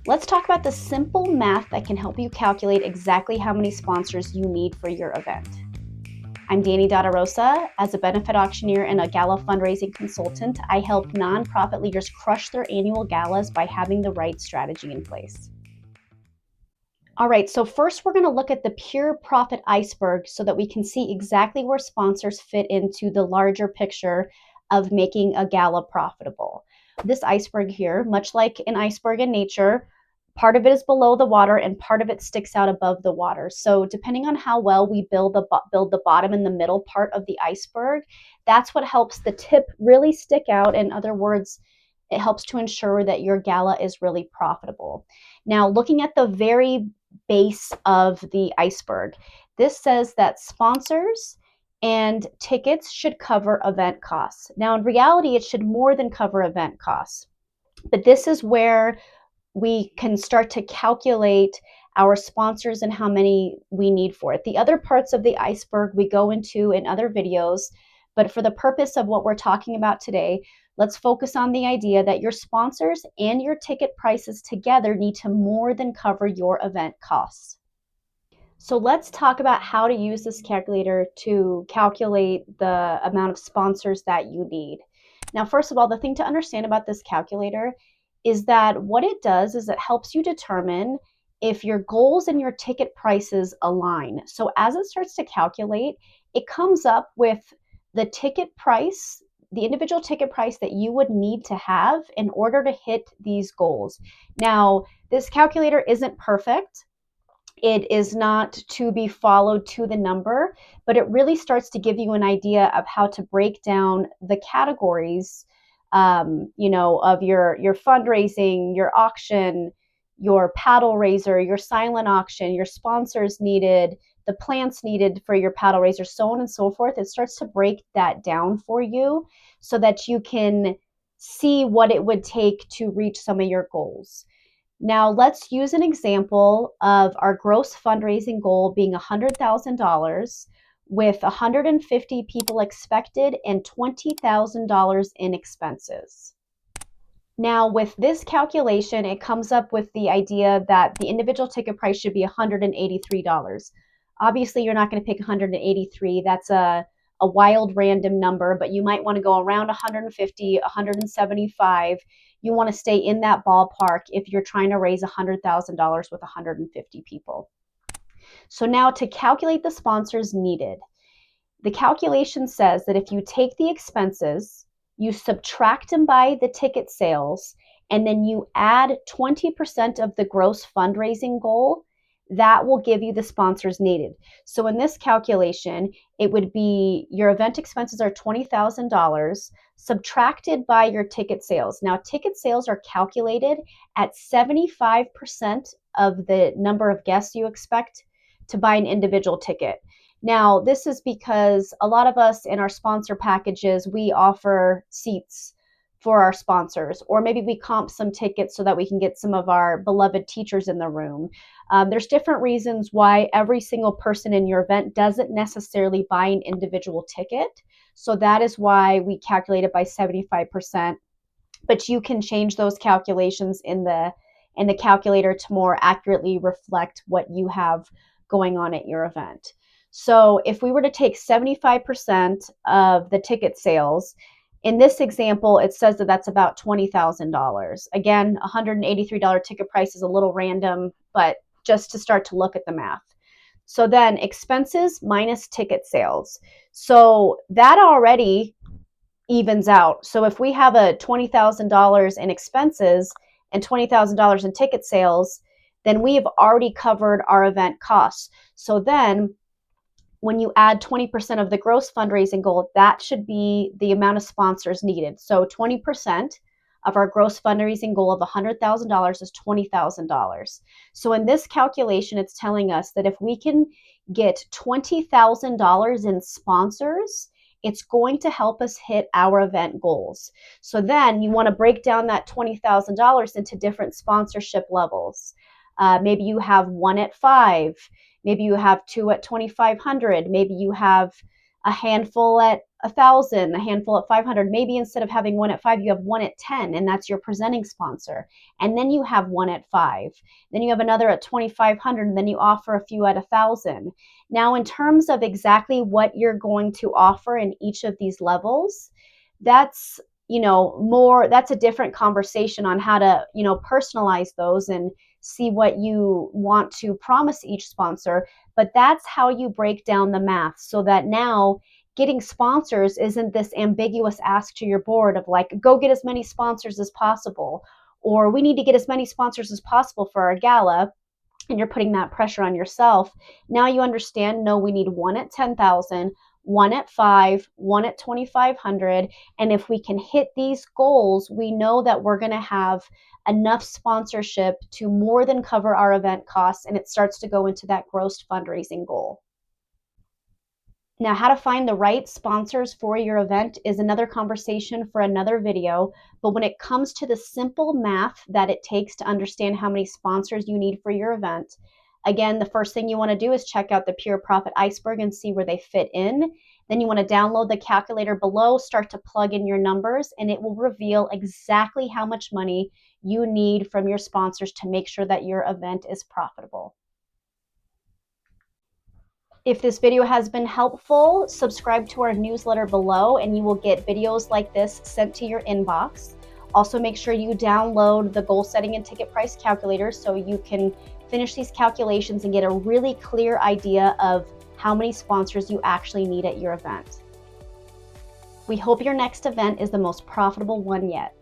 Let's talk about the simple math that can help you calculate exactly how many sponsors you need for your event. I'm Danny Dadarosa. As a benefit auctioneer and a gala fundraising consultant, I help nonprofit leaders crush their annual galas by having the right strategy in place. All right, so first we're going to look at the pure profit iceberg so that we can see exactly where sponsors fit into the larger picture of making a gala profitable. This iceberg here, much like an iceberg in nature, part of it is below the water and part of it sticks out above the water. So depending on how well we build the bottom and the middle part of the iceberg, that's what helps the tip really stick out. In other words, it helps to ensure that your gala is really profitable. Now, looking at the very base of the iceberg, this says that sponsors and tickets should cover event costs. Now, in reality, it should more than cover event costs. But this is where we can start to calculate our sponsors and how many we need for it. The other parts of the iceberg we go into in other videos, but for the purpose of what we're talking about today, let's focus on the idea that your sponsors and your ticket prices together need to more than cover your event costs. So let's talk about how to use this calculator to calculate the amount of sponsors that you need. Now, first of all, the thing to understand about this calculator is that what it does is it helps you determine if your goals and your ticket prices align. So as it starts to calculate, it comes up with the ticket price, the individual ticket price that you would need to have in order to hit these goals. Now, this calculator isn't perfect. It is not to be followed to the number, but it really starts to give you an idea of how to break down the categories, of your fundraising, your auction, your paddle raiser, your silent auction, your sponsors needed, the plants needed for your paddle raiser, so on and so forth. It starts to break that down for you so that you can see what it would take to reach some of your goals. Now, let's use an example of our gross fundraising goal being $100,000 with 150 people expected and $20,000 in expenses. Now, with this calculation, it comes up with the idea that the individual ticket price should be $183. Obviously, you're not going to pick 183. That's a wild random number, but you might want to go around 150, 175. You want to stay in that ballpark if you're trying to raise $100,000 with 150 people. So now to calculate the sponsors needed, the calculation says that if you take the expenses, you subtract them by the ticket sales, and then you add 20% of the gross fundraising goal, that will give you the sponsors needed. So in this calculation, it would be your event expenses are $20,000 subtracted by your ticket sales. Now, ticket sales are calculated at 75% of the number of guests you expect to buy an individual ticket. Now, this is because a lot of us in our sponsor packages, we offer seats for our sponsors, or maybe we comp some tickets so that we can get some of our beloved teachers in the room. There's different reasons why every single person in your event doesn't necessarily buy an individual ticket. So that is why we calculate it by 75%. But you can change those calculations in the calculator to more accurately reflect what you have going on at your event. So if we were to take 75% of the ticket sales, in this example, it says that that's about $20,000. Again, $183 ticket price is a little random, but just to start to look at the math. So then expenses minus ticket sales. So that already evens out. So if we have a $20,000 in expenses and $20,000 in ticket sales, then we have already covered our event costs. So then when you add 20% of the gross fundraising goal, that should be the amount of sponsors needed. So 20% of our gross fundraising goal of $100,000 is $20,000. So in this calculation, it's telling us that if we can get $20,000 in sponsors, it's going to help us hit our event goals. So then you want to break down that $20,000 into different sponsorship levels. Maybe you have one at $5,000. Maybe you have two at $2,500. Maybe you have a handful at 1,000, a handful at 500. Maybe instead of having one at 5, you have one at 10, and that's your presenting sponsor. And then you have one at 5. Then you have another at 2,500, and then you offer a few at 1,000. Now, in terms of exactly what you're going to offer in each of these levels, that's that's a different conversation on how to personalize those and see what you want to promise each sponsor. But that's how you break down the math, so that now getting sponsors isn't this ambiguous ask to your board of like, go get as many sponsors as possible, or we need to get as many sponsors as possible for our gala, and you're putting that pressure on yourself. Now you understand, no, we need one at 10,000, one at 5, one at 2,500. And if we can hit these goals, we know that we're going to have enough sponsorship to more than cover our event costs, and it starts to go into that gross fundraising goal. Now, how to find the right sponsors for your event is another conversation for another video. But when it comes to the simple math that it takes to understand how many sponsors you need for your event, again, the first thing you want to do is check out the Pure Profit Iceberg and see where they fit in. Then you want to download the calculator below, start to plug in your numbers, and it will reveal exactly how much money you need from your sponsors to make sure that your event is profitable. If this video has been helpful, subscribe to our newsletter below and you will get videos like this sent to your inbox. Also, make sure you download the goal setting and ticket price calculator so you can finish these calculations and get a really clear idea of how many sponsors you actually need at your event. We hope your next event is the most profitable one yet.